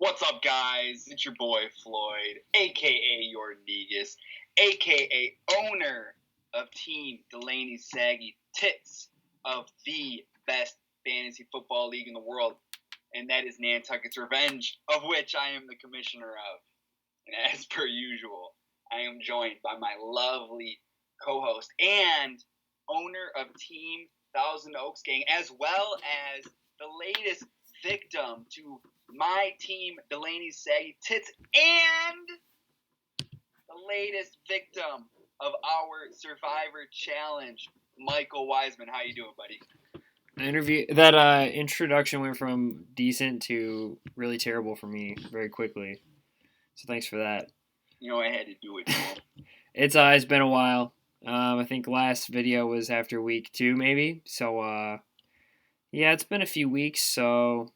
What's up, guys? It's your boy Floyd, aka your Negus, aka owner of Team Delaney's Saggy Tits of the best fantasy football league in the world, and that is Nantuckett's Revenge, of which I am the commissioner of. And as per usual, I am joined by my lovely co-host and owner of Team Thousand Oaks Gang, as well as the latest victim to my team, Delaney's Saggy Tits, and the latest victim of our Survivor Challenge, Michael Wiseman. How you doing, buddy? Introduction went from decent to really terrible for me very quickly. So thanks for that. You know I had to do it. It's been a while. I think last video was after week 2 maybe. So yeah, it's been a few weeks. So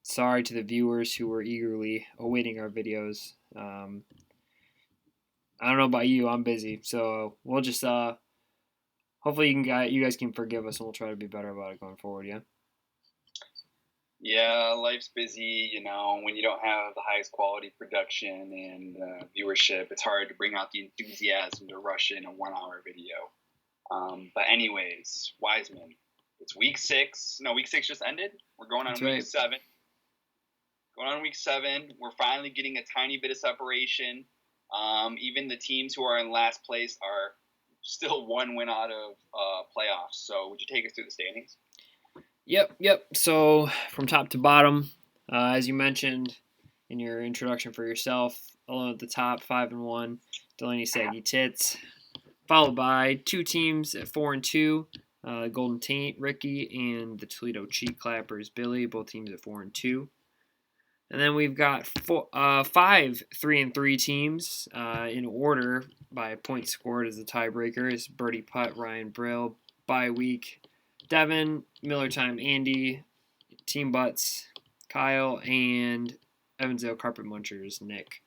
sorry to the viewers who were eagerly awaiting our videos. I don't know about you. I'm busy, so we'll just hopefully you guys can forgive us, and we'll try to be better about it going forward. Yeah. Yeah, life's busy, when you don't have the highest quality production and viewership, it's hard to bring out the enthusiasm to rush in a 1-hour video. But anyways, Wiseman, it's week 6. No, week 6 just ended. We're going on That's week right. 7. Going on week 7, we're finally getting a tiny bit of separation. Even the teams who are in last place are still one win out of playoffs. So would you take us through the standings? Yep. So from top to bottom, as you mentioned in your introduction for yourself, alone at the top, 5-1, Delaney Saggy Tits, followed by 2 teams at 4-2, Golden Taint Ricky and the Toledo Cheek Clappers Billy, both teams at 4-2. And then we've got 5 3-3 teams in order by points scored as the tiebreaker is Birdie Putt, Ryan Brill, bye week, Devin, Miller Time, Andy, Team Butts, Kyle, and Evansdale Carpet Munchers, Nick.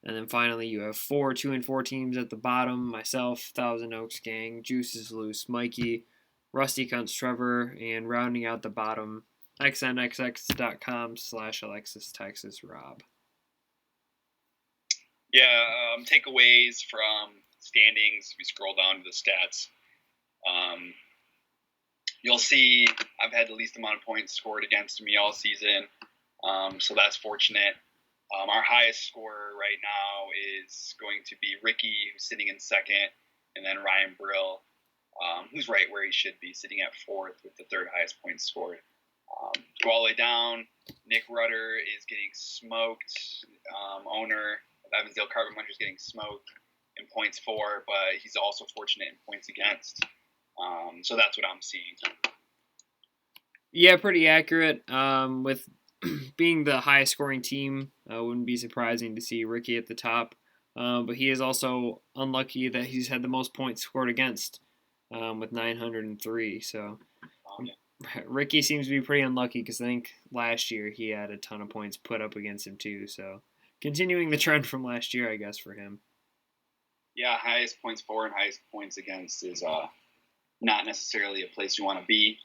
And then finally you have 4 2-4 teams at the bottom, myself, Thousand Oaks Gang, Juice is Loose, Mikey, Rusty Cunts, Trevor, and rounding out the bottom, xnxx.com/Alexis Texas Rob. Yeah, takeaways from standings. We scroll down to the stats. You'll see I've had the least amount of points scored against me all season, so that's fortunate. Our highest scorer right now is going to be Ricky, who's sitting in second, and then Ryan Brill, who's right where he should be, sitting at 4th with the 3rd highest points scored. Go all the way down, Nick Rudder is getting smoked. Owner of Evansdale Carpet Munchers getting smoked in points for, but he's also fortunate in points against. So that's what I'm seeing. Yeah, pretty accurate. With being the highest scoring team, wouldn't be surprising to see Ricky at the top. But he is also unlucky that he's had the most points scored against with 903. So Ricky seems to be pretty unlucky because I think last year he had a ton of points put up against him too. So continuing the trend from last year, I guess, for him. Yeah, highest points for and highest points against is not necessarily a place you want to be,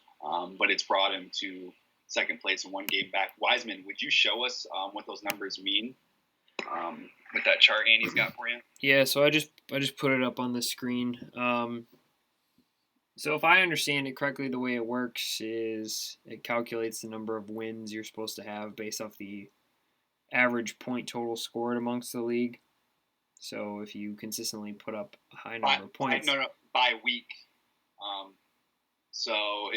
but it's brought him to second place and 1 game back. Wiseman, would you show us what those numbers mean with that chart Andy's got for you? Yeah, so I just put it up on the screen. So if I understand it correctly, the way it works is it calculates the number of wins you're supposed to have based off the average point total scored amongst the league. So if you consistently put up a high number of points. No, by week. So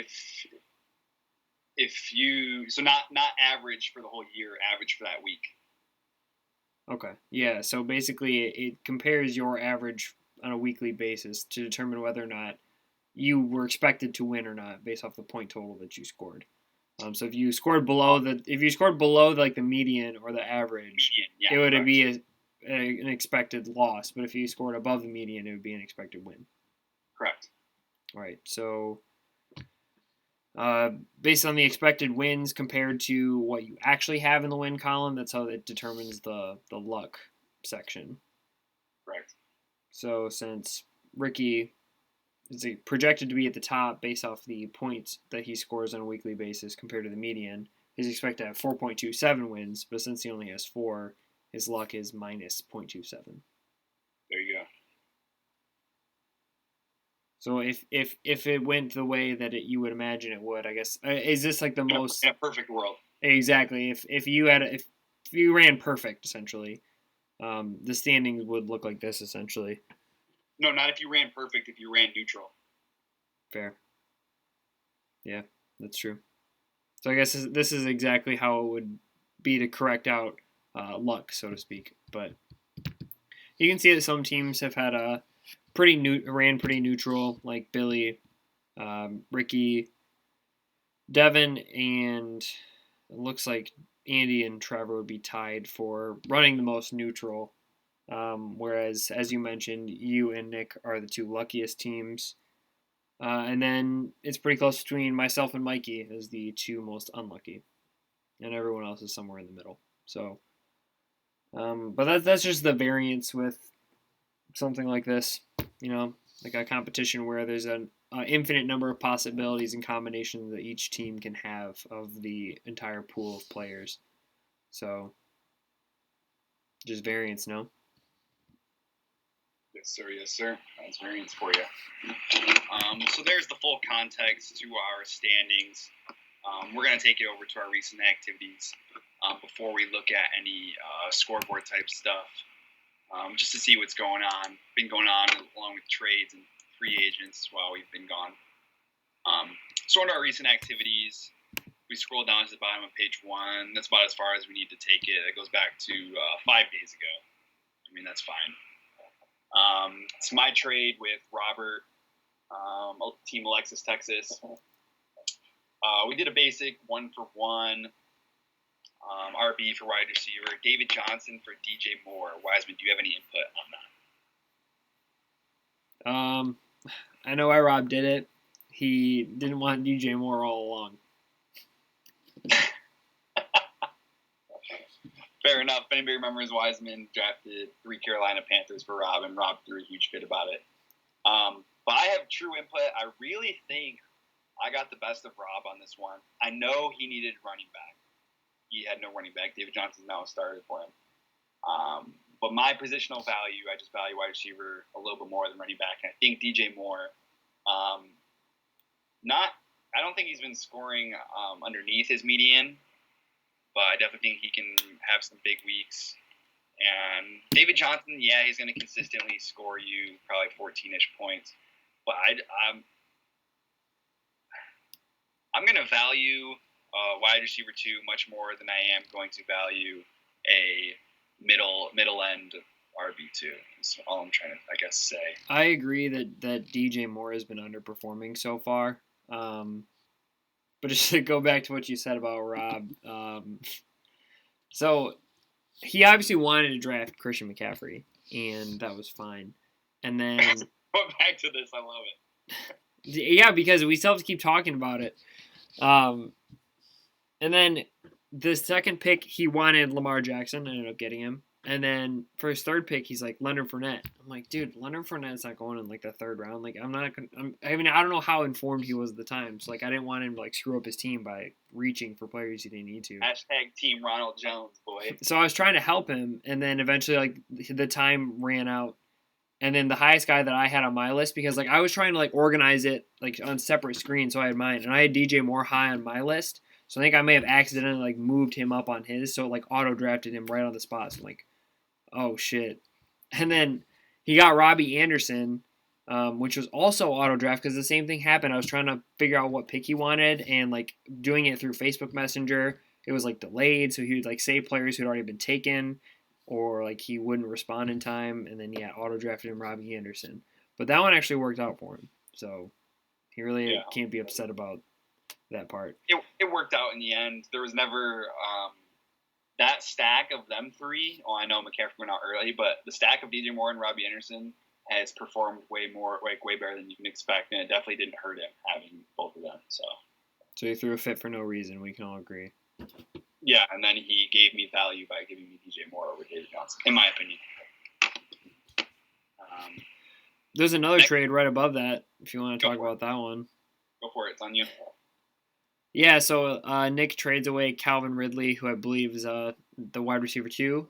if you not average for the whole year, average for that week. Okay. Yeah. So basically, it compares your average on a weekly basis to determine whether or not you were expected to win or not based off the point total that you scored. So if you scored below like the median or the average, it would be an expected loss. But if you scored above the median, it would be an expected win. Correct. All right. So based on the expected wins compared to what you actually have in the win column, that's how it determines the luck section. Correct. So since Ricky is projected to be at the top based off the points that he scores on a weekly basis compared to the median, he's expected to have 4.27 wins, but since he only has 4, his luck is minus 0.27. There you go. So if it went the way that you would imagine it would, I guess, is this like the most in a perfect world? Exactly. If you ran perfect, essentially, the standings would look like this, essentially. No, not if you ran perfect. If you ran neutral. Fair. Yeah, that's true. So I guess this is exactly how it would be to correct out luck, so to speak. But you can see that some teams have had a ran pretty neutral, like Billy, Ricky, Devin, and it looks like Andy and Trevor would be tied for running the most neutral. Whereas, as you mentioned, you and Nick are the 2 luckiest teams. And then it's pretty close between myself and Mikey as the 2 most unlucky. And everyone else is somewhere in the middle. So, but that's just the variance with something like this, like a competition where there's an infinite number of possibilities and combinations that each team can have of the entire pool of players. So, just variance, no? Yes, sir. Yes, sir. That's variance for you. So there's the full context to our standings. We're going to take it over to our recent activities before we look at any scoreboard type stuff, just to see what's been going on along with trades and free agents while we've been gone. So under our recent activities, we scroll down to the bottom of page 1. That's about as far as we need to take it. It goes back to 5 days ago. I mean, that's fine. It's my trade with Robert, Team Alexis, Texas. We did a basic 1-for-1 RB for wide receiver, David Johnson for DJ Moore. Wiseman, do you have any input on that? I know why Rob did it. He didn't want DJ Moore all along. Fair enough. If anybody remembers, Wiseman drafted 3 Carolina Panthers for Rob, and Rob threw a huge fit about it. But I have true input. I really think I got the best of Rob on this one. I know he needed running back. He had no running back. David Johnson's now started for him. But my positional value, I just value wide receiver a little bit more than running back. And I think DJ Moore, I don't think he's been scoring underneath his median, but I definitely think he can have some big weeks. And David Johnson, yeah, he's going to consistently score you probably 14-ish points. But I'm going to value wide receiver 2 much more than I am going to value a middle end RB2. That's all I'm trying to, I guess, say. I agree that DJ Moore has been underperforming so far. But just to go back to what you said about Rob, so he obviously wanted to draft Christian McCaffrey, and that was fine. And then going back to this, I love it. Yeah, because we still have to keep talking about it. And then the second pick, he wanted Lamar Jackson. I ended up getting him. And then for his third pick, he's like Leonard Fournette. I'm like, dude, Leonard Fournette's not going in like the 3rd round. Like, I don't know how informed he was at the time. So like, I didn't want him to like screw up his team by reaching for players he didn't need to. # Team Ronald Jones, boy. So I was trying to help him, and then eventually like the time ran out. And then the highest guy that I had on my list, because like I was trying to like organize it like on separate screens, so I had mine, and I had DJ Moore high on my list. So I think I may have accidentally like moved him up on his, so it, like auto drafted him right on the spot. So I'm like, oh shit. And then he got Robbie Anderson, which was also auto draft because the same thing happened. I was trying to figure out what pick he wanted, and like doing it through Facebook Messenger, it was like delayed, so he would like save players who had already been taken, or like he wouldn't respond in time, and then auto drafted him Robbie Anderson. But that one actually worked out for him, so he really can't be upset about that part. It worked out in the end. There was never that stack of them 3. Oh, I know McCaffrey went out early, but the stack of DJ Moore and Robbie Anderson has performed way better than you can expect, and it definitely didn't hurt him having both of them. So he threw a fit for no reason. We can all agree. Yeah, and then he gave me value by giving me DJ Moore over David Johnson, in my opinion. There's another trade right above that, if you want to talk about that one. Go for it. It's on you. Yeah, so Nick trades away Calvin Ridley, who I believe is the wide receiver 2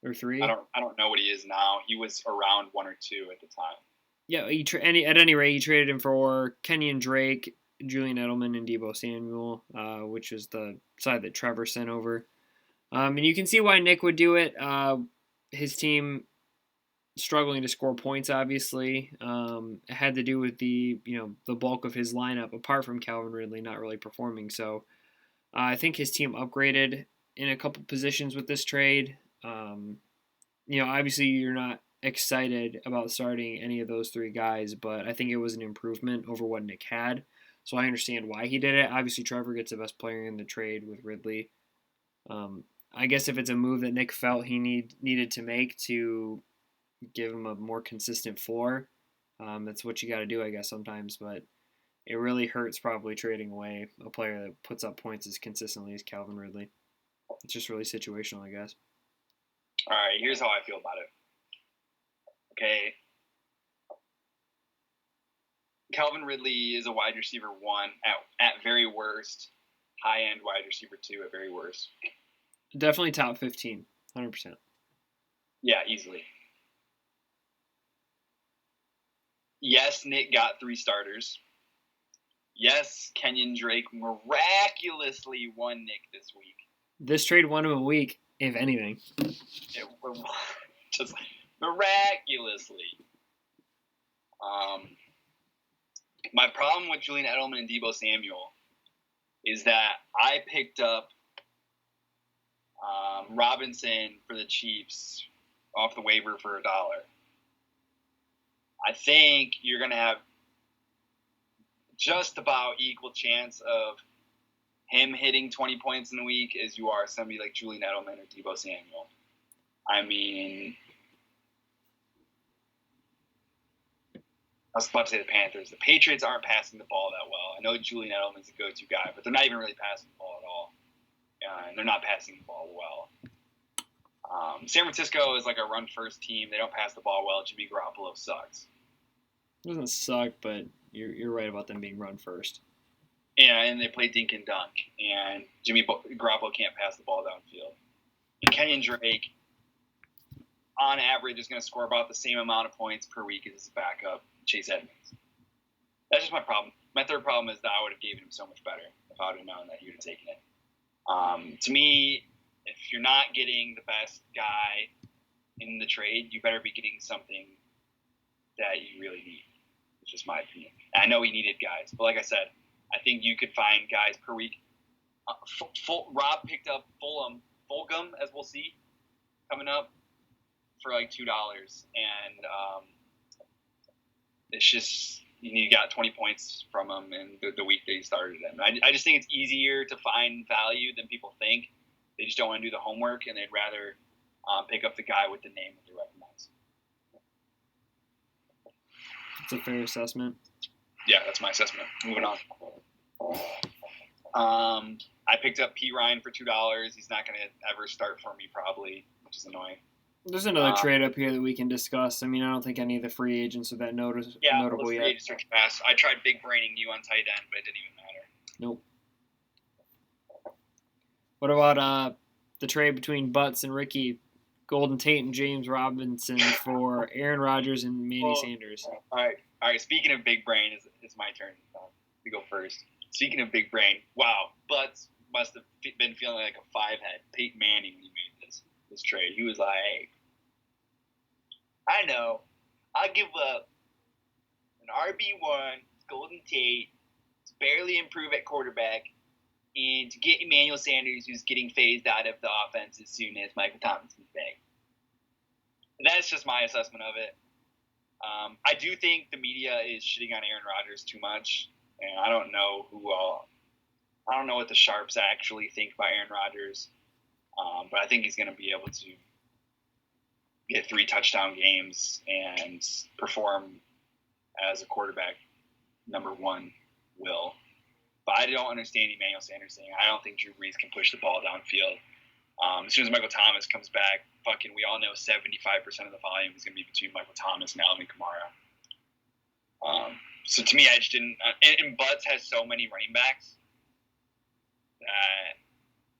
or 3. I don't know what he is now. He was around 1 or 2 at the time. Yeah, at any rate, he traded him for Kenyon Drake, Julian Edelman, and Debo Samuel, which was the side that Trevor sent over. And you can see why Nick would do it. His team struggling to score points, obviously. It had to do with the bulk of his lineup, apart from Calvin Ridley not really performing. So I think his team upgraded in a couple positions with this trade. Obviously you're not excited about starting any of those 3 guys, but I think it was an improvement over what Nick had. So I understand why he did it. Obviously, Trevor gets the best player in the trade with Ridley. I guess if it's a move that Nick felt he needed to make to give him a more consistent floor, that's what you got to do, I guess, sometimes. But it really hurts probably trading away a player that puts up points as consistently as Calvin Ridley. It's just really situational, I guess. All right, here's how I feel about it. Okay. Calvin Ridley is a wide receiver 1 at very worst, high-end wide receiver 2 at very worst. Definitely top 15, 100%. Yeah, easily. Yes, Nick got 3 starters. Yes, Kenyon Drake miraculously won Nick this week. This trade won him a week, if anything. Just miraculously. My problem with Julian Edelman and Debo Samuel is that I picked up Robinson for the Chiefs off the waiver for $1. I think you're going to have just about equal chance of him hitting 20 points in the week as you are somebody like Julian Edelman or Debo Samuel. I mean, I was about to say the Panthers. The Patriots aren't passing the ball that well. I know Julian Edelman's a go-to guy, but they're not even really passing the ball at all. And they're not passing the ball well. San Francisco is like a run-first team. They don't pass the ball well. Jimmy Garoppolo sucks. It doesn't suck, but you're right about them being run first. Yeah, and they play dink and dunk. And Jimmy Garoppolo can't pass the ball downfield. And Kenyon Drake, on average, is going to score about the same amount of points per week as his backup, Chase Edmonds. That's just my problem. My third problem is that I would have given him so much better if I would have known that he would have taken it. To me, if you're not getting the best guy in the trade, you better be getting something that you really need. It's just my opinion. And I know he needed guys, but like I said, I think you could find guys per week. Rob picked up Fulgham, as we'll see, coming up for like $2, and it's just you got 20 points from him in the week that he started him. I just think it's easier to find value than people think. They just don't want to do the homework, and they'd rather pick up the guy with the name that they recognize. That's a fair assessment. Yeah, that's my assessment. Moving on. I picked up P. Ryan for $2. He's not going to ever start for me probably, which is annoying. There's another trade up here that we can discuss. I mean, I don't think any of the free agents are that notable free yet. Agents are fast. I tried big braining you on tight end, but it didn't even matter. Nope. What about the trade between Butts and Ricky, Golden Tate and James Robinson for Aaron Rodgers and Manny Sanders? All right. Speaking of big brain, it's my turn to go first. Speaking of big brain, wow, Butts must have been feeling like a 5-head Peyton Manning when he made this trade. He was like, I know, I'll give up an RB1, Golden Tate, to barely improve at quarterback, and to get Emmanuel Sanders, who's getting phased out of the offense as soon as Michael Thomas is back. That's just my assessment of it. I do think the media is shitting on Aaron Rodgers too much, and I don't know what the sharps actually think about Aaron Rodgers, but I think he's going to be able to get 3 touchdown games and perform as a quarterback number 1 will. But I don't understand Emmanuel Sanders saying, I don't think Drew Brees can push the ball downfield. As soon as Michael Thomas comes back, we all know 75% of the volume is going to be between Michael Thomas and Alvin Kamara. So to me, I just didn't. And Butts has so many running backs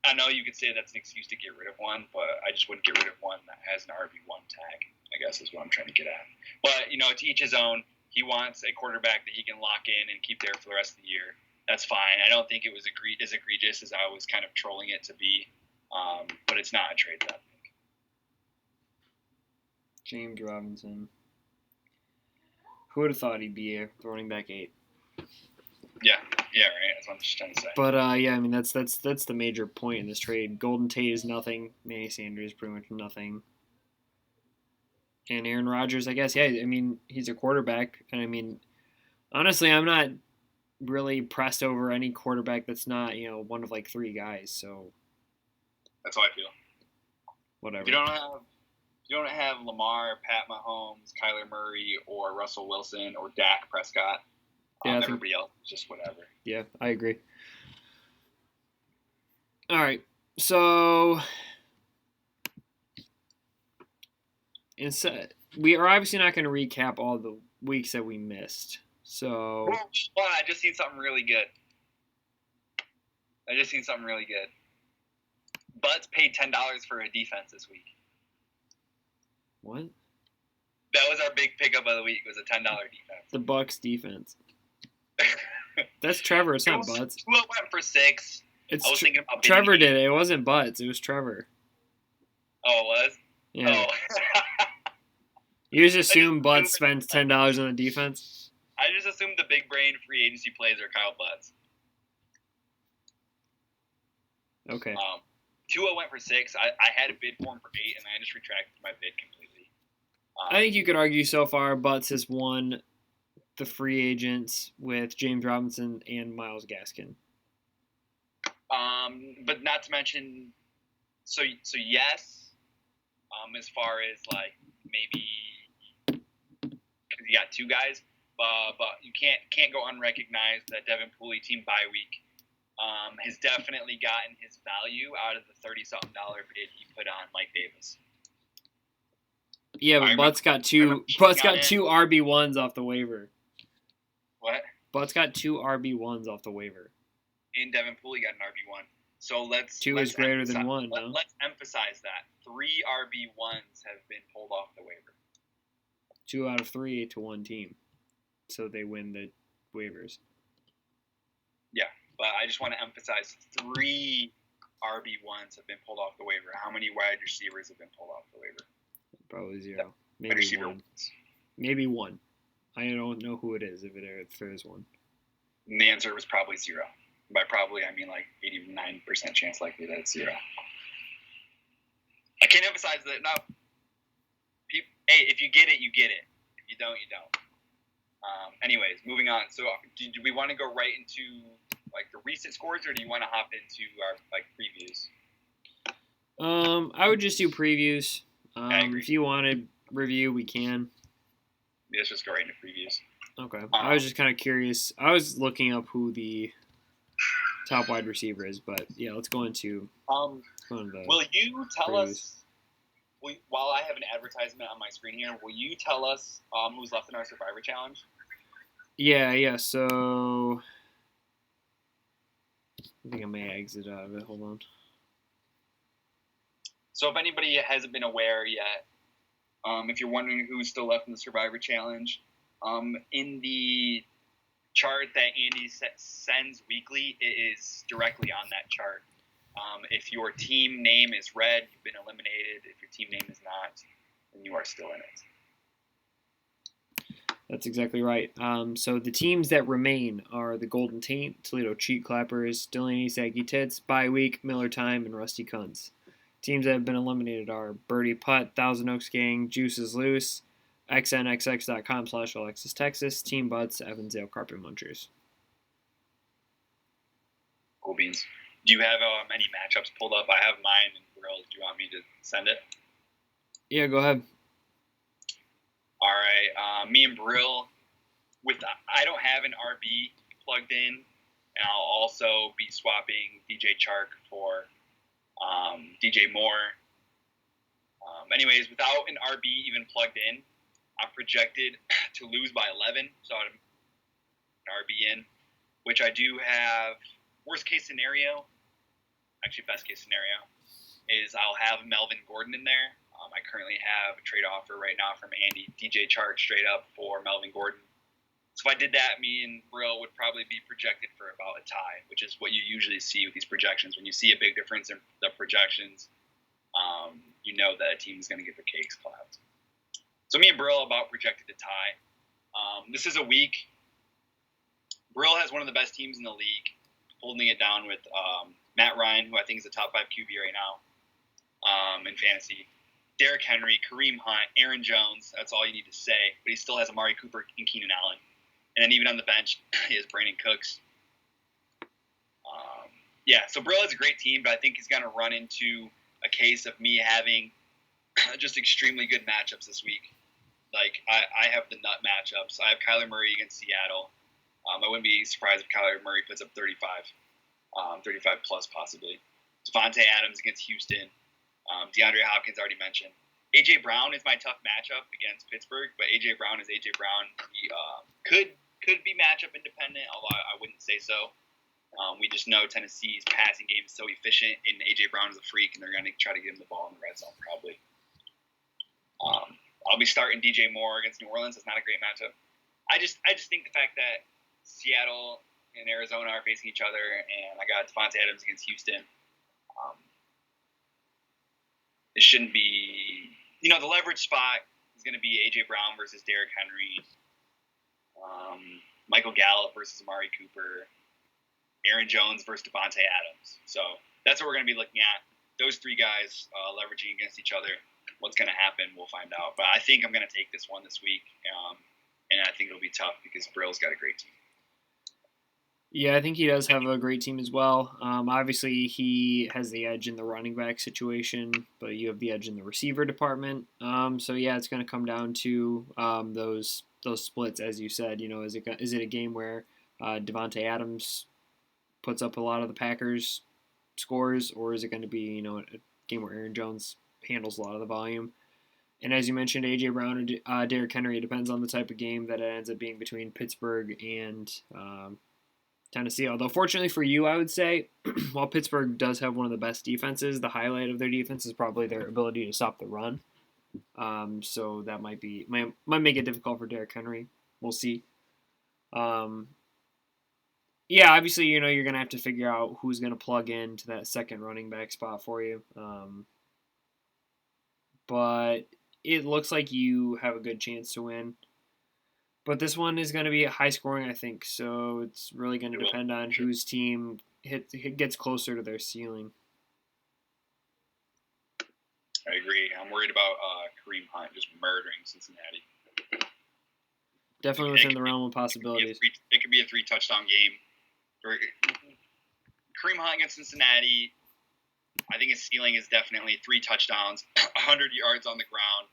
I know you could say that's an excuse to get rid of one, but I just wouldn't get rid of one that has an RB1 tag, I guess is what I'm trying to get at. But, to each his own. He wants a quarterback that he can lock in and keep there for the rest of the year. That's fine. I don't think it was as egregious as I was kind of trolling it to be, but it's not a trade that big. James Robinson. Who would have thought he'd be a running back 8? Yeah, right. That's what I'm just trying to say. But that's the major point in this trade. Golden Tate is nothing. Manny Sanders pretty much nothing. And Aaron Rodgers, I guess, he's a quarterback. And honestly, I'm not really pressed over any quarterback that's not, one of like 3 guys. So that's how I feel. Whatever. If you don't have Lamar, Pat Mahomes, Kyler Murray, or Russell Wilson, or Dak Prescott. Everybody else is just whatever. Yeah, I agree. All right, so we are obviously not going to recap all the weeks that we missed. So I just seen something really good. Butts paid $10 for a defense this week. What? That was our big pickup of the week. It was a $10 defense. The Bucks defense. That's Trevor. It's not Butts. Tua went for 6. I was thinking about Trevor did it. It wasn't Butts. It was Trevor. Oh, it was? Yeah. Oh. You just assume Butts spends $10 on the defense? I just assumed the big brain free agency plays are Kyle Butts. Okay. Tua went for 6. I had a bid for him for 8, and I just retracted my bid completely. I think you could argue so far Butts has won the free agents with James Robinson and Myles Gaskin. But not to mention, so yes, as far as like maybe because you got 2 guys, but you can't go unrecognized that Devin Pooley team bye week has definitely gotten his value out of the $30-something bid he put on Mike Davis. Yeah, but Butts got 2 RB1s off the waiver. What? Butts got 2 RB1s off the waiver. And Devin Pooley got an RB1. So let's 2 is greater than 1, no? Let's emphasize that 3 RB1s have been pulled off the waiver. 2 out of 3 to 1 team, so they win the waivers. Yeah, but I just want to emphasize 3 RB1s have been pulled off the waiver. How many wide receivers have been pulled off the waiver? Probably 0. Maybe 1. Maybe 1. I don't know who it is if there is 1. And the answer was probably 0. By probably, I mean like 89% chance likely that it's 0. I can't emphasize that enough. Hey, if you get it, you get it. If you don't, you don't. Anyways, moving on. So, do we want to go right into like the recent scores, or do you want to hop into our like previews? I would just do previews. If you want to review, we can. Let's just go right into previews. Okay. I was just kind of curious. I was looking up who the top wide receiver is, but yeah, let's go into. Will you tell us? While I have an advertisement on my screen here, will you tell us who's left in our Survivor Challenge? Yeah. So I think I may exit out of it. Hold on. So if anybody hasn't been aware yet, if you're wondering who's still left in the Survivor Challenge, in the chart that Andy sends weekly, it is directly on that chart. If your team name is red, you've been eliminated. If your team name is not, then you are still in it. That's exactly right. So the teams that remain are the Golden Taint, Toledo Cheat Clappers, Delaney Saggy Tits, Bye Week, Miller Time, and Rusty Cunts. Teams that have been eliminated are Birdie Putt, Thousand Oaks Gang, Juice is Loose, xnxx.com/Alexis Texas, Team Butts, Evansdale Carpet Munchers. Cool beans. Do you have any matchups pulled up? I have mine and Brill. Do you want me to send it? Yeah, go ahead. All right. Me and Brill, I don't have an RB plugged in, and I'll also be swapping DJ Chark for DJ Moore. Anyways, without an RB even plugged in, I'm projected to lose by 11, so I'm an RB in, which I do have. Worst case scenario, actually best case scenario, is I'll have Melvin Gordon in there. I currently have a trade offer right now from Andy, DJ Chark straight up for Melvin Gordon. So if I did that, me and Brill would probably be projected for about a tie, which is what you usually see with these projections. When you see a big difference in the projections, you know that a team is going to get the cakes clapped. So me and Brill about projected to tie. This is a week. Brill has one of the best teams in the league, holding it down with Matt Ryan, who I think is a top 5 QB right now in fantasy. Derrick Henry, Kareem Hunt, Aaron Jones. That's all you need to say. But he still has Amari Cooper and Keenan Allen. And then even on the bench, he has Brandon Cooks. So Brill has a great team, but I think he's going to run into a case of me having just extremely good matchups this week. Like, I have the nut matchups. I have Kyler Murray against Seattle. I wouldn't be surprised if Kyler Murray puts up 35 plus possibly. Devontae Adams against Houston. DeAndre Hopkins already mentioned. A.J. Brown is my tough matchup against Pittsburgh, but A.J. Brown is A.J. Brown. He could be matchup independent, although I wouldn't say so. We just know Tennessee's passing game is so efficient, and A.J. Brown is a freak, and they're going to try to get him the ball in the red zone probably. I'll be starting DJ Moore against New Orleans. It's not a great matchup. I just think the fact that Seattle and Arizona are facing each other, and I got Devontae Adams against Houston. It shouldn't be, the leverage spot is going to be A.J. Brown versus Derrick Henry, Michael Gallup versus Amari Cooper, Aaron Jones versus Devontae Adams. So that's what we're going to be looking at. Those three guys leveraging against each other. What's going to happen, we'll find out. But I think I'm going to take this one this week, and I think it'll be tough because Brill's got a great team. Yeah, I think he does have a great team as well. Obviously, he has the edge in the running back situation, but you have the edge in the receiver department. So yeah, it's going to come down to those splits, as you said. Is it a game where Devontae Adams puts up a lot of the Packers' scores, or is it going to be a game where Aaron Jones handles a lot of the volume? And as you mentioned, A.J. Brown and Derrick Henry, it depends on the type of game that it ends up being between Pittsburgh and Tennessee. Although fortunately for you, I would say, while Pittsburgh does have one of the best defenses, the highlight of their defense is probably their ability to stop the run. So that might make it difficult for Derrick Henry. We'll see. Yeah, obviously, you're going to have to figure out who's going to plug into that second running back spot for you. But it looks like you have a good chance to win. But this one is going to be high scoring, I think. So it's really going to depend on whose team gets closer to their ceiling. I agree. I'm worried about Kareem Hunt just murdering Cincinnati. Definitely within the realm of possibilities. It could be a 3-touchdown game. Kareem Hunt against Cincinnati, I think his ceiling is definitely 3 touchdowns, 100 yards on the ground,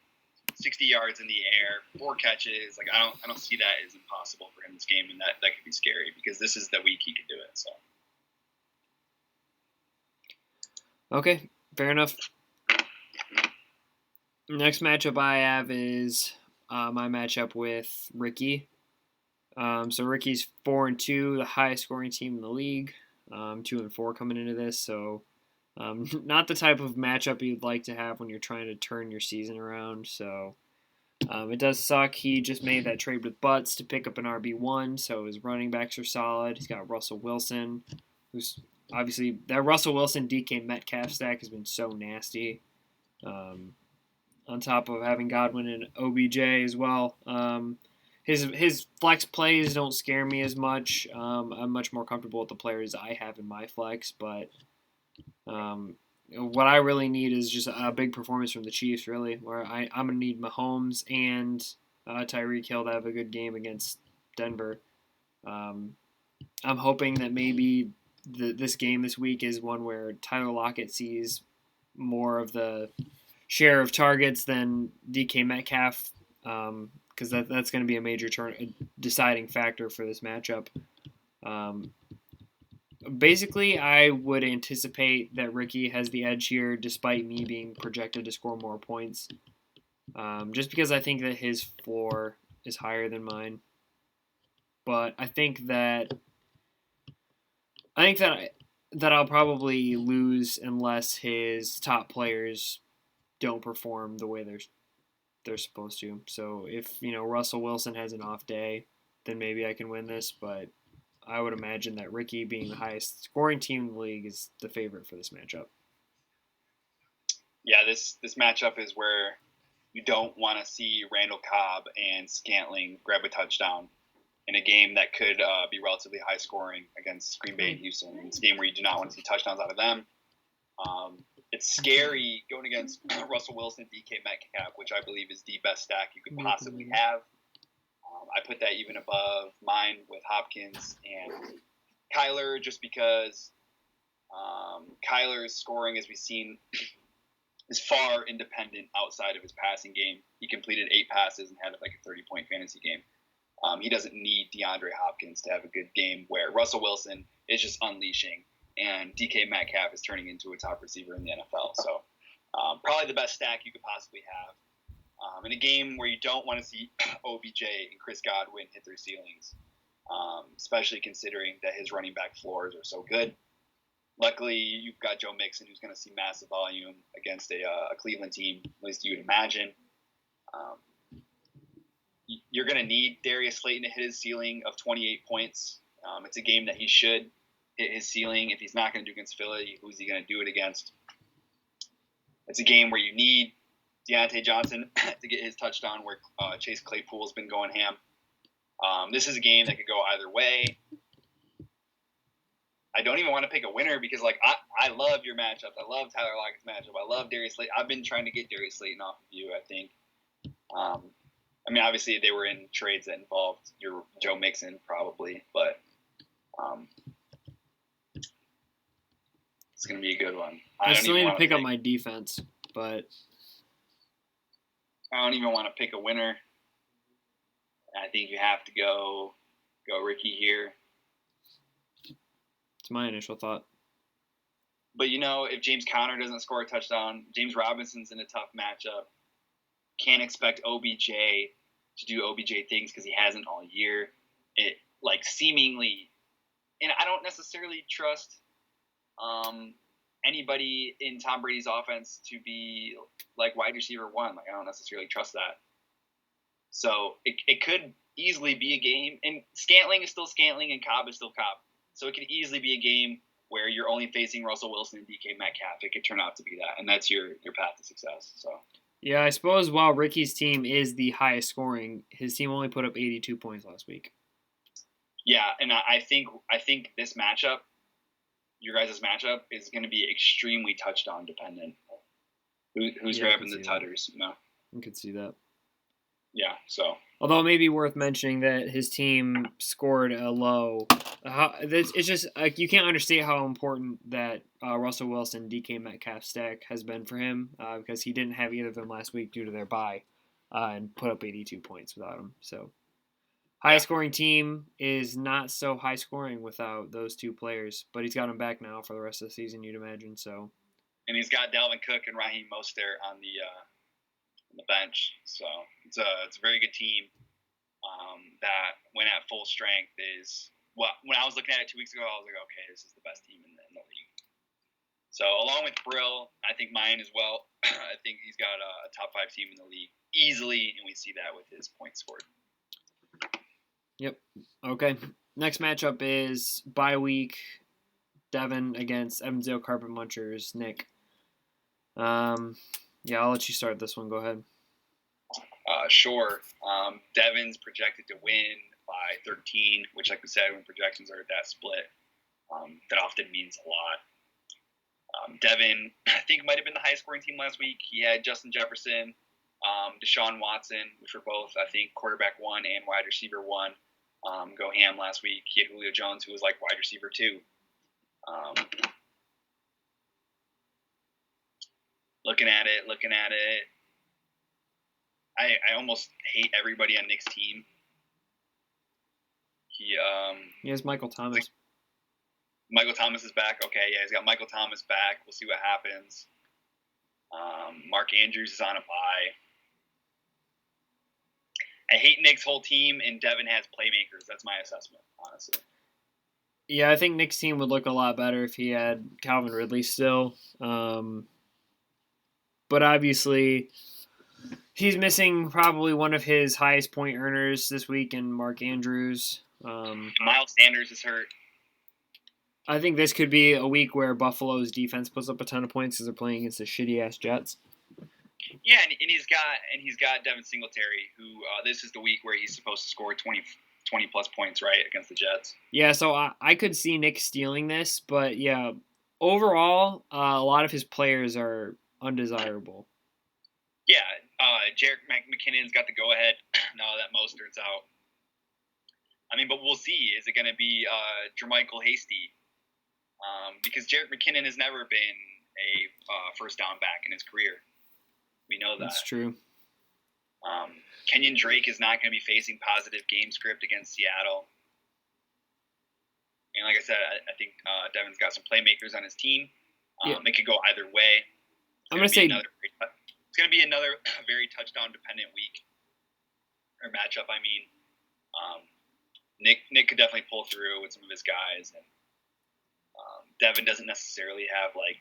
60 yards in the air, 4 catches. Like I don't see that as impossible for him this game, and that could be scary because this is the week he could do it. So. Okay, fair enough. Next matchup I have is my matchup with Ricky. So Ricky's 4-2, the highest scoring team in the league. 2-4 coming into this, so not the type of matchup you'd like to have when you're trying to turn your season around. So it does suck. He just made that trade with Butts to pick up an RB1, so his running backs are solid. He's got Russell Wilson, who's obviously that Russell Wilson DK Metcalf stack has been so nasty. On top of having Godwin and OBJ as well. His flex plays don't scare me as much. I'm much more comfortable with the players I have in my flex, but what I really need is just a big performance from the Chiefs, really, where I'm going to need Mahomes and Tyreek Hill to have a good game against Denver. I'm hoping that maybe this game this week is one where Tyler Lockett sees more of the share of targets than DK Metcalf, because that's going to be a major deciding factor for this matchup. Basically, I would anticipate that Ricky has the edge here, despite me being projected to score more points, just because I think that his floor is higher than mine. But I think that that I'll probably lose unless his top players don't perform the way they're supposed to. So if Russell Wilson has an off day, then maybe I can win this. But I would imagine that Ricky, being the highest scoring team in the league, is the favorite for this matchup. Yeah, this matchup is where you don't want to see Randall Cobb and Scantling grab a touchdown in a game that could be relatively high scoring against Green Bay and Houston. It's a game where you do not want to see touchdowns out of them. It's scary going against Russell Wilson, DK Metcalf, which I believe is the best stack you could possibly have. I put that even above mine with Hopkins and Kyler, just because Kyler's scoring, as we've seen, is far independent outside of his passing game. He completed 8 passes and had like a 30-point fantasy game. He doesn't need DeAndre Hopkins to have a good game, where Russell Wilson is just unleashing and DK Metcalf is turning into a top receiver in the NFL. So probably the best stack you could possibly have. In a game where you don't want to see OBJ and Chris Godwin hit their ceilings, especially considering that his running back floors are so good. Luckily, you've got Joe Mixon, who's going to see massive volume against a Cleveland team, at least you would imagine. You're going to need Darius Slayton to hit his ceiling of 28 points. It's a game that he should hit his ceiling. If he's not going to do against Philly, who's he going to do it against? It's a game where you need Deontay Johnson to get his touchdown, where Chase Claypool has been going ham. This is a game that could go either way. I don't even want to pick a winner because, I love your matchups. I love Tyler Lockett's matchup. I love Darius Slayton. I've been trying to get Darius Slayton off of you, I think. Obviously, they were in trades that involved your Joe Mixon, probably, but it's going to be a good one. I still need to pick up my defense, but I don't even want to pick a winner. I think you have to go Ricky here. It's my initial thought. But, if James Conner doesn't score a touchdown, James Robinson's in a tough matchup. Can't expect OBJ to do OBJ things because he hasn't all year. It, seemingly, and I don't necessarily trust anybody in Tom Brady's offense to be, wide receiver 1. I don't necessarily trust that. So it could easily be a game, and Scantling is still Scantling and Cobb is still Cobb. So it could easily be a game where you're only facing Russell Wilson and DK Metcalf. It could turn out to be that, and that's your path to success. So yeah, I suppose while Ricky's team is the highest scoring, his team only put up 82 points last week. Yeah, and I think this matchup, your guys' matchup, is going to be extremely touchdown dependent. Who's grabbing the tutters? I could see that. Yeah, so. Although it may be worth mentioning that his team scored a low. It's just you can't understate how important that Russell Wilson DK Metcalf stack has been for him because he didn't have either of them last week due to their bye and put up 82 points without him. So highest scoring team is not so high scoring without those two players, but he's got them back now for the rest of the season, you'd imagine. So. And he's got Dalvin Cook and Raheem Mostert on the bench, so it's a very good team that, when at full strength, is when I was looking at it 2 weeks ago, I was like, okay, this is the best team in the league. So along with Brill, I think mine as well. I think he's got a top 5 team in the league easily, and we see that with his points scored. Yep. Okay. Next matchup is bye week. Devin against Evansville Carpet Munchers. Nick. Yeah, I'll let you start this one. Go ahead. Sure. Devin's projected to win by 13, which, like we said, when projections are at that split, that often means a lot. Devin, I think, might have been the highest scoring team last week. He had Justin Jefferson, Deshaun Watson, which were both, I think, quarterback 1 and wide receiver 1, go ham last week. He had Julio Jones, who was wide receiver 2. Looking at it, I almost hate everybody on Nick's team. He has Michael Thomas. Michael Thomas is back. Okay, yeah, he's got Michael Thomas back. We'll see what happens. Mark Andrews is on a bye. I hate Nick's whole team, and Devin has playmakers. That's my assessment, honestly. Yeah, I think Nick's team would look a lot better if he had Calvin Ridley still. But obviously, he's missing probably one of his highest point earners this week in Mark Andrews. Miles Sanders is hurt. I think this could be a week where Buffalo's defense puts up a ton of points because they're playing against the shitty ass Jets. Yeah, and he's got Devin Singletary, who this is the week where he's supposed to score 20 plus points, right, against the Jets. Yeah, so I could see Nick stealing this, but yeah, overall, a lot of his players are undesirable. Yeah, Jerick McKinnon's got the go-ahead now that Mostert's out. I mean, but we'll see. Is it going to be Jermichael Hasty? Because Jerick McKinnon has never been a first down back in his career. We know that. That's true. Kenyon Drake is not going to be facing positive game script against Seattle. And like I said, I think Devin's got some playmakers on his team. It could go either way. I'm going to say it's going to be another very touchdown-dependent week or matchup. I mean, Nick could definitely pull through with some of his guys, and Devin doesn't necessarily have like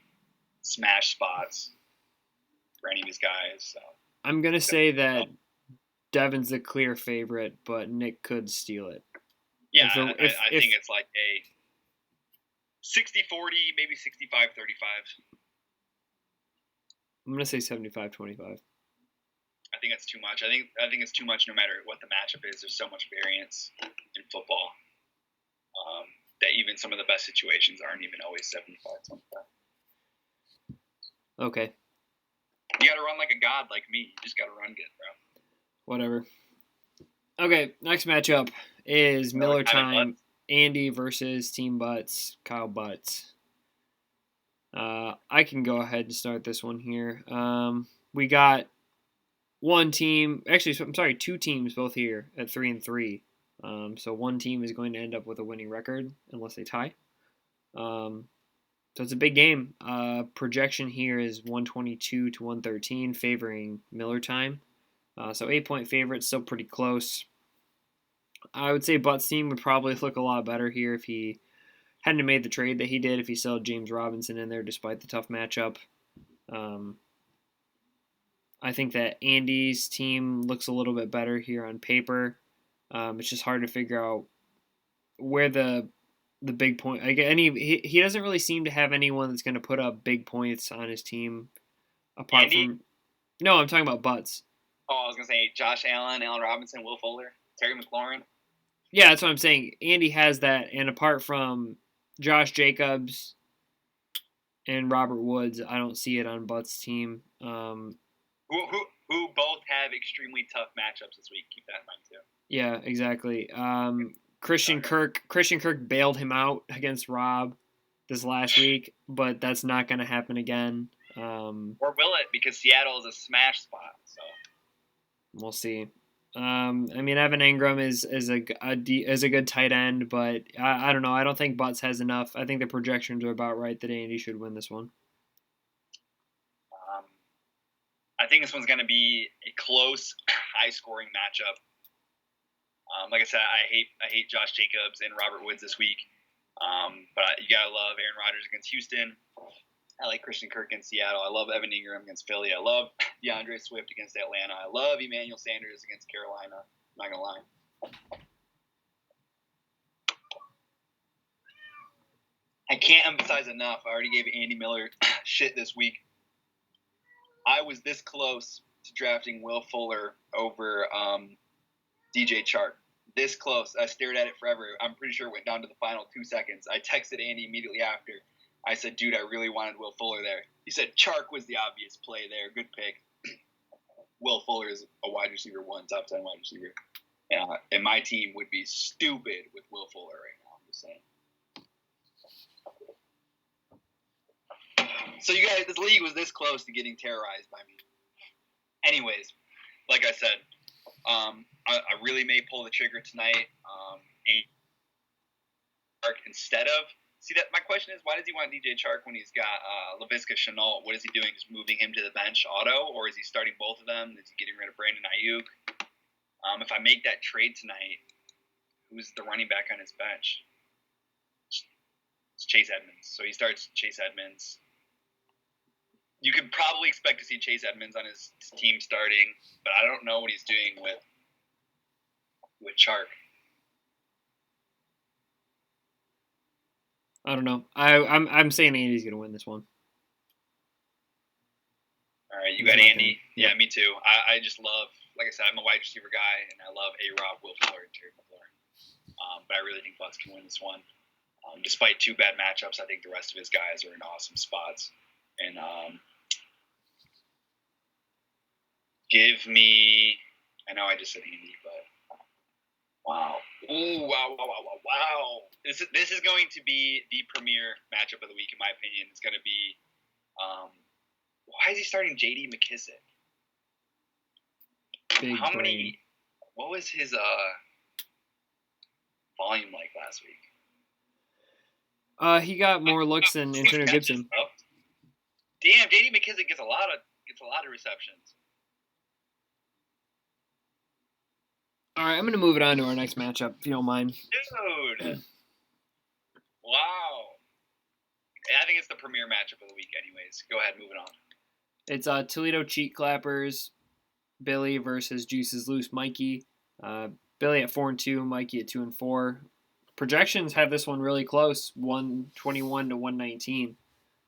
smash spots for any of his guys. So I'm going to say that Devin's the clear favorite, but Nick could steal it. Yeah, I think it's like a 60-40, maybe 65-35. I'm going to say 75-25. I think that's too much. I think it's too much no matter what the matchup is. There's so much variance in football that even some of the best situations aren't even always 75-25. Okay. You got to run like a god like me. You just got to run good, bro. Whatever. Okay, next matchup is Miller Time. Andy versus Team Butts, Kyle Butts. I can go ahead and start this one here. We got two teams both here at 3-3. So one team is going to end up with a winning record unless they tie. So it's a big game. Projection here is 122-113, favoring Miller Time. So 8-point favorite, still pretty close. I would say Butts' team would probably look a lot better here if he hadn't made the trade that he did, if he still had James Robinson in there despite the tough matchup. I think that Andy's team looks a little bit better here on paper. It's just hard to figure out where the big point. He doesn't really seem to have anyone that's going to put up big points on his team. Apart Andy? from, no, I'm talking about Butts. Oh, I was gonna say Josh Allen, Allen Robinson, Will Fuller, Terry McLaurin. Yeah, that's what I'm saying. Andy has that, and apart from Josh Jacobs and Robert Woods, I don't see it on Butts' team. Who both have extremely tough matchups this week. Keep that in mind too. Yeah, exactly. Christian Kirk bailed him out against Rob this last week, but that's not going to happen again. Or will it? Because Seattle is a smash spot. So we'll see. I mean, Evan Engram is a good tight end, but I don't know. I don't think Butts has enough. I think the projections are about right that Andy should win this one. I think this one's going to be a close, high-scoring matchup. Like I said, I hate Josh Jacobs and Robert Woods this week, but you gotta love Aaron Rodgers against Houston. I like Christian Kirk against Seattle. I love Evan Engram against Philly. I love DeAndre Swift against Atlanta. I love Emmanuel Sanders against Carolina. I'm not gonna lie. I can't emphasize enough. I already gave Andy Miller shit this week. I was this close to drafting Will Fuller over DJ Chark. This close. I stared at it forever. I'm pretty sure it went down to the final 2 seconds. I texted Andy immediately after. I said, dude, I really wanted Will Fuller there. He said Chark was the obvious play there. Good pick. Will Fuller is a wide receiver 1, top 10 wide receiver. And my team would be stupid with Will Fuller right now. I'm just saying. So you guys, this league was this close to getting terrorized by me. Anyways, like I said, I really may pull the trigger tonight. Instead of my question is, why does he want DJ Chark when he's got Laviska Shenault? What is he doing? Just moving him to the bench auto, or is he starting both of them? Is he getting rid of Brandon Ayuk? If I make that trade tonight, who's the running back on his bench? Chase Edmonds. So he starts Chase Edmonds. You could probably expect to see Chase Edmonds on his team starting, but I don't know what he's doing with Chark. I don't know. I'm saying Andy's gonna win this one. All right, you got Andy. Yeah, me too. I just love, like I said, I'm a wide receiver guy, and I love A-Rob, Will Fuller, and Terry McLaurin. But I really think Butts can win this one. Despite 2 bad matchups, I think the rest of his guys are in awesome spots. And give me, I know I just said Andy, but wow. Ooh, wow. This is going to be the premier matchup of the week, in my opinion. It's going to be, why is he starting J.D. McKissick? How many? What was his volume like last week? He got more looks than Antonio Gibson. Damn, J.D. McKissick gets a lot of receptions. All right, I'm going to move it on to our next matchup, if you don't mind. Dude. Wow. I think it's the premier matchup of the week anyways. Go ahead, moving on. It's Toledo Cheat Clappers, Billy versus Juices Loose Mikey. Billy at 4-2, Mikey at 2-4. Projections have this one really close, 121 to 119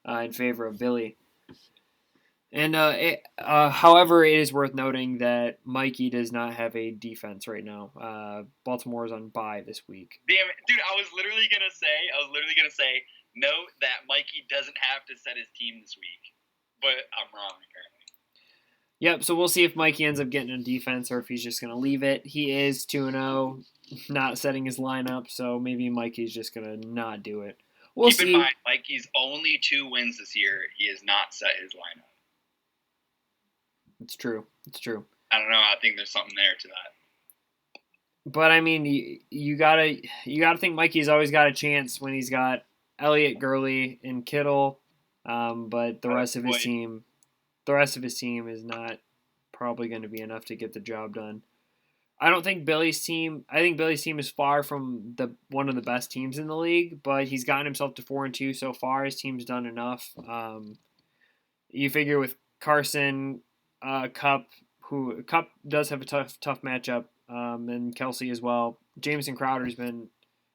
in favor of Billy. And however, it is worth noting that Mikey does not have a defense right now. Baltimore's on bye this week. Damn it, dude! I was literally gonna say, note that Mikey doesn't have to set his team this week, but I'm wrong apparently. Yep. So we'll see if Mikey ends up getting a defense or if he's just gonna leave it. He is 2-0, not setting his lineup, so maybe Mikey's just gonna not do it. We'll see. Keep in mind, Mikey's only 2 wins this year. He has not set his lineup. It's true. I don't know. I think there's something there to that. But I mean, you gotta think Mikey's always got a chance when he's got Elliott, Gurley, and Kittle. But the rest of his team is not probably going to be enough to get the job done. I think Billy's team is far from one of the best teams in the league, but he's gotten himself to 4-2 so far. His team's done enough. You figure with Carson, Cup does have a tough matchup, and Kelsey as well. Jameson Crowder's been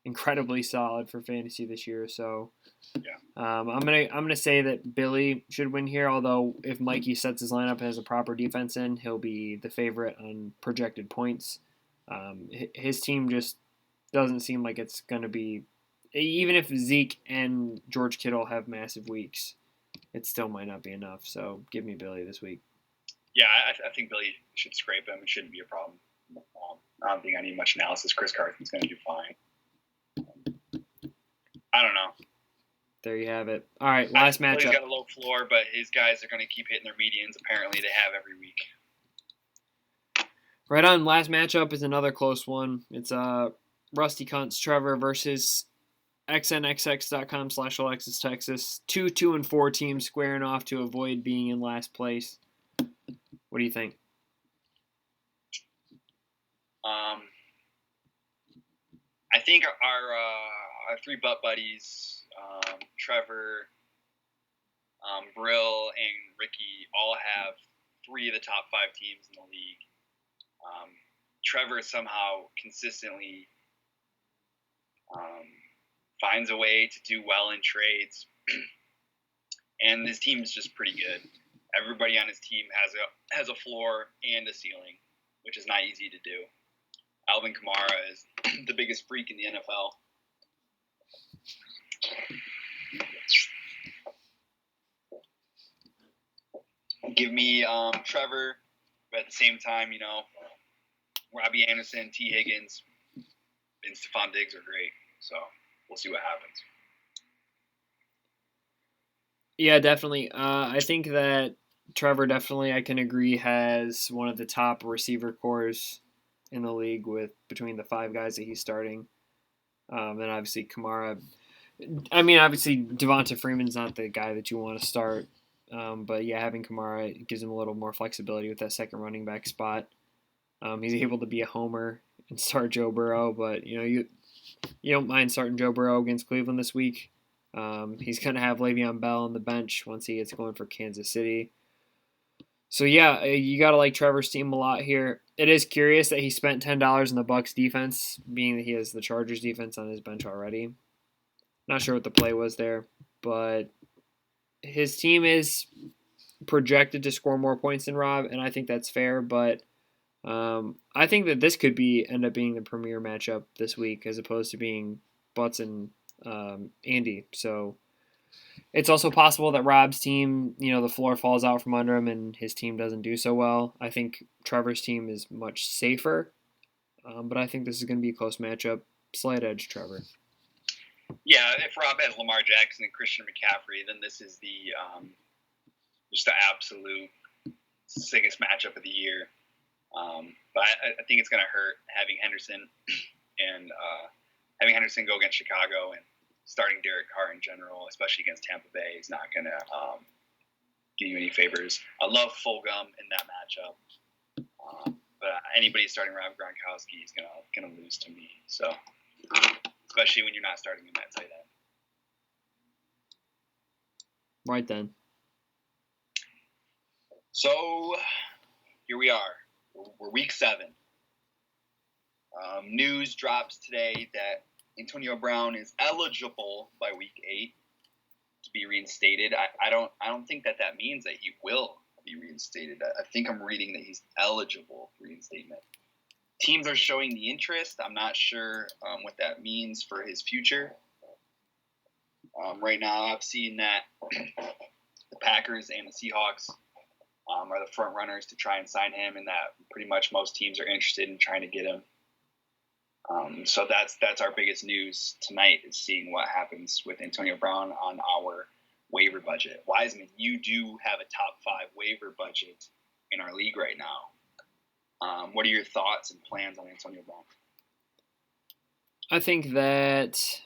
incredibly solid for fantasy this year, so yeah. I'm gonna say that Billy should win here. Although if Mikey sets his lineup and has a proper defense in, he'll be the favorite on projected points. His team just doesn't seem like it's gonna be. Even if Zeke and George Kittle have massive weeks, it still might not be enough. So give me Billy this week. Yeah, I think Billy should scrape him. It shouldn't be a problem. I don't think I need much analysis. Chris Carson's going to do fine. I don't know. There you have it. All right, last matchup. He's got a low floor, but his guys are going to keep hitting their medians. Apparently, they have every week. Right on. Last matchup is another close one. It's Rusty Cunt's Trevor versus xnxx.com/Alexis Texas. 2-4 teams squaring off to avoid being in last place. What do you think? I think our 3 butt buddies, Trevor, Brill, and Ricky, all have 3 of the top 5 teams in the league. Trevor somehow consistently finds a way to do well in trades, and this team is just pretty good. Everybody on his team has a floor and a ceiling, which is not easy to do. Alvin Kamara is the biggest freak in the NFL. Give me Trevor, but at the same time, Robbie Anderson, T. Higgins, and Stephon Diggs are great. So we'll see what happens. Yeah, definitely. I think that Trevor definitely, I can agree, has one of the top receiver cores in the league between the 5 guys that he's starting. And obviously Kamara. I mean, obviously Devonta Freeman's not the guy that you want to start. But yeah, having Kamara gives him a little more flexibility with that second running back spot. He's able to be a homer and start Joe Burrow, but you don't mind starting Joe Burrow against Cleveland this week. He's going to have Le'Veon Bell on the bench once he gets going for Kansas City. So yeah, you gotta like Trevor's team a lot here. It is curious that he spent $10 on the Bucks defense, being that he has the Chargers defense on his bench already. Not sure what the play was there, but his team is projected to score more points than Rob, and I think that's fair. But I think that this could end up being the premier matchup this week, as opposed to being Butts and Andy. So it's also possible that Rob's team, the floor falls out from under him and his team doesn't do so well. I think Trevor's team is much safer, but I think this is going to be a close matchup. Slight edge, Trevor. Yeah, if Rob has Lamar Jackson and Christian McCaffrey, then this is just the absolute sickest matchup of the year. But I think it's going to hurt having Henderson and having Henderson go against Chicago and starting Derek Carr in general, especially against Tampa Bay, is not going to give you any favors. I love Fulgham in that matchup, but anybody starting Rob Gronkowski is going to lose to me. So, especially when you're not starting him at tight end. Right then. So here we are. We're week 7. News drops today that Antonio Brown is eligible by week 8 to be reinstated. I don't think that means that he will be reinstated. I think I'm reading that he's eligible for reinstatement. Teams are showing the interest. I'm not sure what that means for his future. Right now, I've seen that the Packers and the Seahawks are the front runners to try and sign him, and that pretty much most teams are interested in trying to get him. So that's our biggest news tonight, is seeing what happens with Antonio Brown on our waiver budget. Wiseman, you do have a top 5 waiver budget in our league right now. What are your thoughts and plans on Antonio Brown? I think that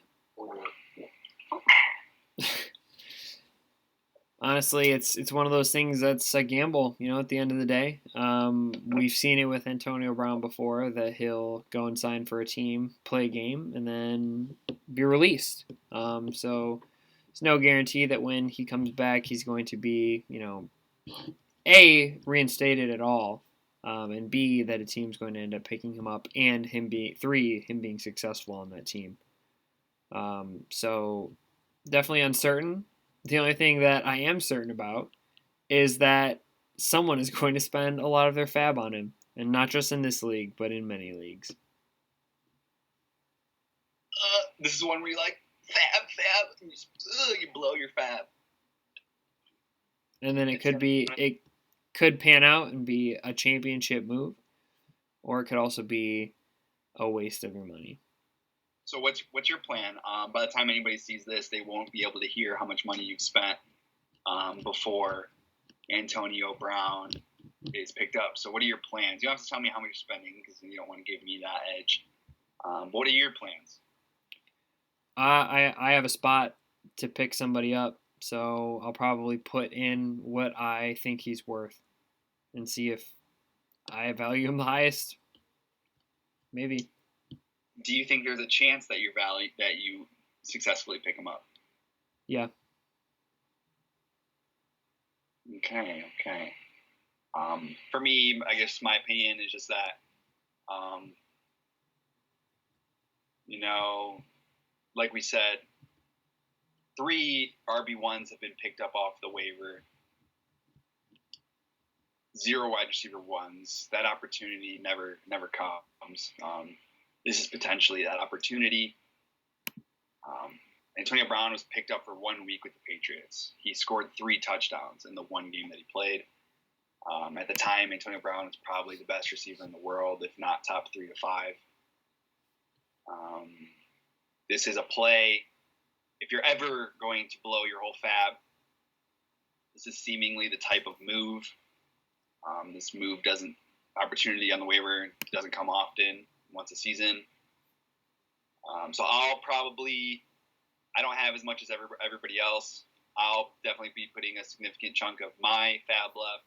honestly, it's one of those things that's a gamble, at the end of the day. We've seen it with Antonio Brown before, that he'll go and sign for a team, play a game, and then be released. So there's no guarantee that when he comes back, he's going to be, A, reinstated at all, and B, that a team's going to end up picking him up, and him being successful on that team. So definitely uncertain. The only thing that I am certain about is that someone is going to spend a lot of their fab on him, and not just in this league, but in many leagues. This is one where you like fab, and you blow your fab. And then it could pan out and be a championship move, or it could also be a waste of your money. So what's your plan? By the time anybody sees this, they won't be able to hear how much money you've spent before Antonio Brown is picked up. So what are your plans? You don't have to tell me how much you're spending, because you don't want to give me that edge. But what are your plans? I have a spot to pick somebody up, so I'll probably put in what I think he's worth and see if I value him the highest. Maybe. Do you think there's a chance that you successfully pick him up? Yeah. Okay. For me, I guess my opinion is just that, like we said, 3 RB1s have been picked up off the waiver. 0 wide receiver 1s. That opportunity never comes. This is potentially that opportunity. Antonio Brown was picked up for 1 week with the Patriots. He scored 3 touchdowns in the 1 game that he played. At the time, Antonio Brown was probably the best receiver in the world, if not top 3 to 5. This is a play. If you're ever going to blow your whole fab, this is seemingly the type of move. This move opportunity on the waiver doesn't come often, once a season. So I don't have as much as everybody else. I'll definitely be putting a significant chunk of my fab left.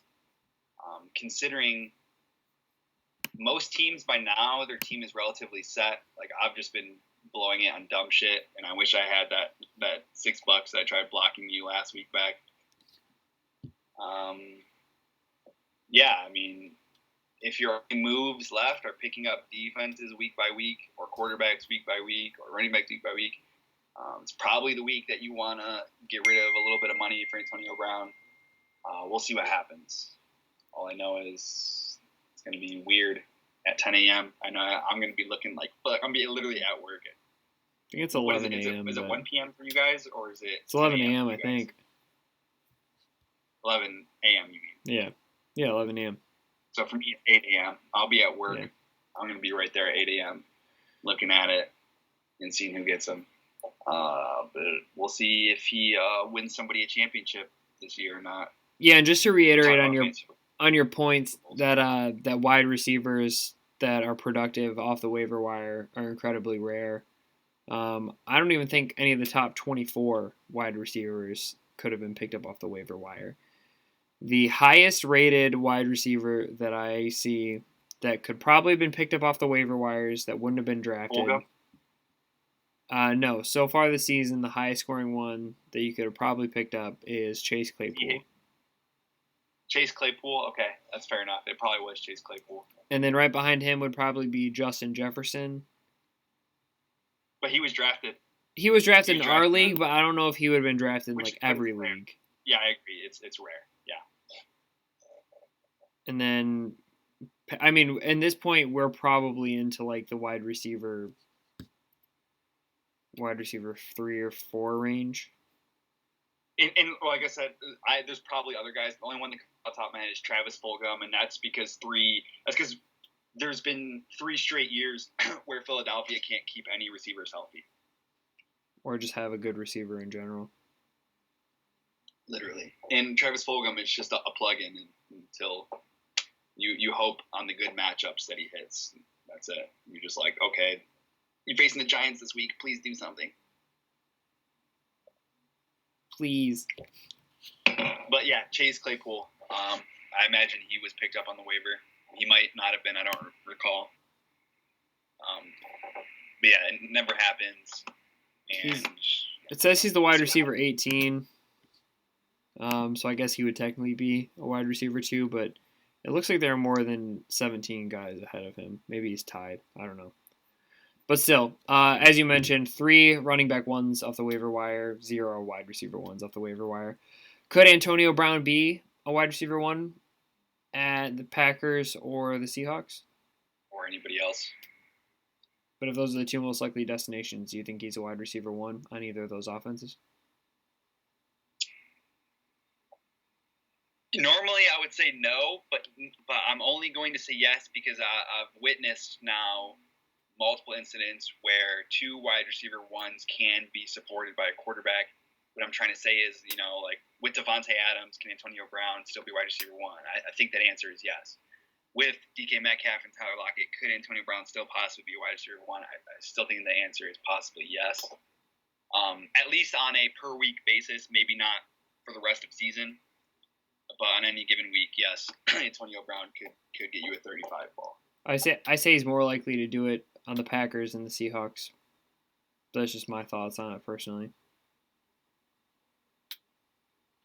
Considering most teams by now, their team is relatively set. Like, I've just been blowing it on dumb shit, and I wish I had that $6 that I tried blocking you last week back. Yeah, I mean, if your moves left are picking up defenses week by week, or quarterbacks week by week, or running backs week by week, it's probably the week that you want to get rid of a little bit of money for Antonio Brown. We'll see what happens. All I know is it's going to be weird at 10 a.m. I know I'm going to be looking like fuck. I'm going to be literally at work. I think it's 11 a.m. Is it 1 p.m. for you guys, or is it? It's 11 a.m. I think. 11 a.m. You mean? Yeah, 11 a.m. So for me, it's 8 a.m. I'll be at work. Yeah. I'm going to be right there at 8 a.m. looking at it and seeing who gets him. But we'll see if he wins somebody a championship this year or not. Yeah, and just to reiterate on your points that that wide receivers that are productive off the waiver wire are incredibly rare. I don't even think any of the top 24 wide receivers could have been picked up off the waiver wire. The highest rated wide receiver that I see that could probably have been picked up off the waiver wires that wouldn't have been drafted. No, so far this season, the highest scoring one that you could have probably picked up is Chase Claypool. Yeah. Chase Claypool? Okay, that's fair enough. It probably was Chase Claypool. And then right behind him would probably be Justin Jefferson. But he was drafted. He was drafted in our league, but I don't know if he would have been drafted in like every league. Yeah, I agree. It's rare. Yeah. And then, I mean, at this point, we're probably into like the wide receiver 3 or 4 range. And like I said, there's probably other guys. The only one that comes off the top of my head is Travis Fulgham, and that's because there's been 3 straight years where Philadelphia can't keep any receivers healthy. Or just have a good receiver in general. Literally. And Travis Fulgham is just a plug-in until you hope on the good matchups that he hits. That's it. You're just like, okay, you're facing the Giants this week. Please do something. Please. But yeah, Chase Claypool. I imagine he was picked up on the waiver. He might not have been. I don't recall. But yeah, it never happens. And it says he's the wide receiver 18. So I guess he would technically be a wide receiver too, but it looks like there are more than 17 guys ahead of him. Maybe he's tied. I don't know. But still, as you mentioned, 3 running back ones off the waiver wire, 0 wide receiver ones off the waiver wire. Could Antonio Brown be a wide receiver 1 at the Packers or the Seahawks? Or anybody else. But if those are the 2 most likely destinations, do you think he's a wide receiver 1 on either of those offenses? Normally, I would say no, but I'm only going to say yes because I've witnessed now multiple incidents where 2 wide receiver 1s can be supported by a quarterback. What I'm trying to say is, like with Devontae Adams, can Antonio Brown still be wide receiver 1? I think that answer is yes. With DK Metcalf and Tyler Lockett, could Antonio Brown still possibly be wide receiver 1? I still think the answer is possibly yes. At least on a per week basis, maybe not for the rest of the season. But on any given week, yes, Antonio Brown could get you a 35 ball. I say he's more likely to do it on the Packers and the Seahawks. That's just my thoughts on it personally.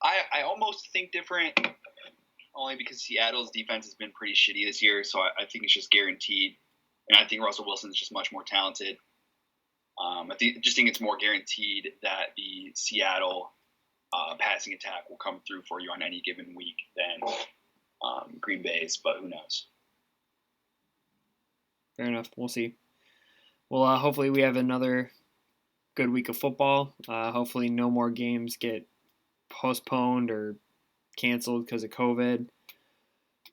I almost think different, only because Seattle's defense has been pretty shitty this year, so I think it's just guaranteed. And I think Russell Wilson's just much more talented. I just think it's more guaranteed that the Seattle passing attack will come through for you on any given week than Green Bay's, but who knows? Fair enough. We'll see. Well, hopefully we have another good week of football. Hopefully no more games get postponed or canceled because of COVID.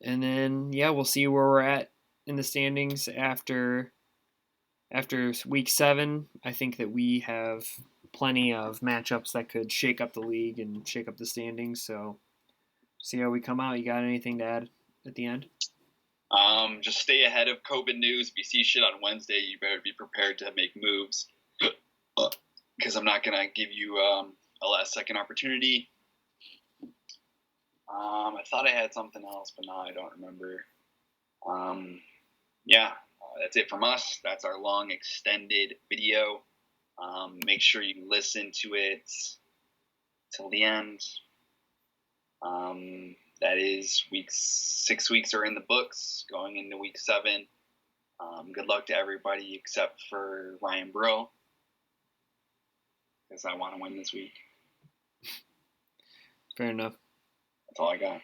And then, yeah, we'll see where we're at in the standings after week 7. I think that we have plenty of matchups that could shake up the league and shake up the standings. So, see how we come out. You got anything to add at the end? Just stay ahead of COVID news. If you see shit on Wednesday, you better be prepared to make moves. Because I'm not going to give you a last-second opportunity. I thought I had something else, but now I don't remember. Yeah, that's it from us. That's our long, extended video. Make sure you listen to it till the end. That is 6 weeks are in the books, going into week 7. Good luck to everybody except for Ryan Brill, because I want to win this week. Fair enough. That's all I got.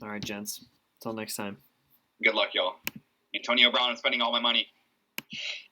All right, gents. Until next time. Good luck, y'all. Antonio Brown is spending all my money.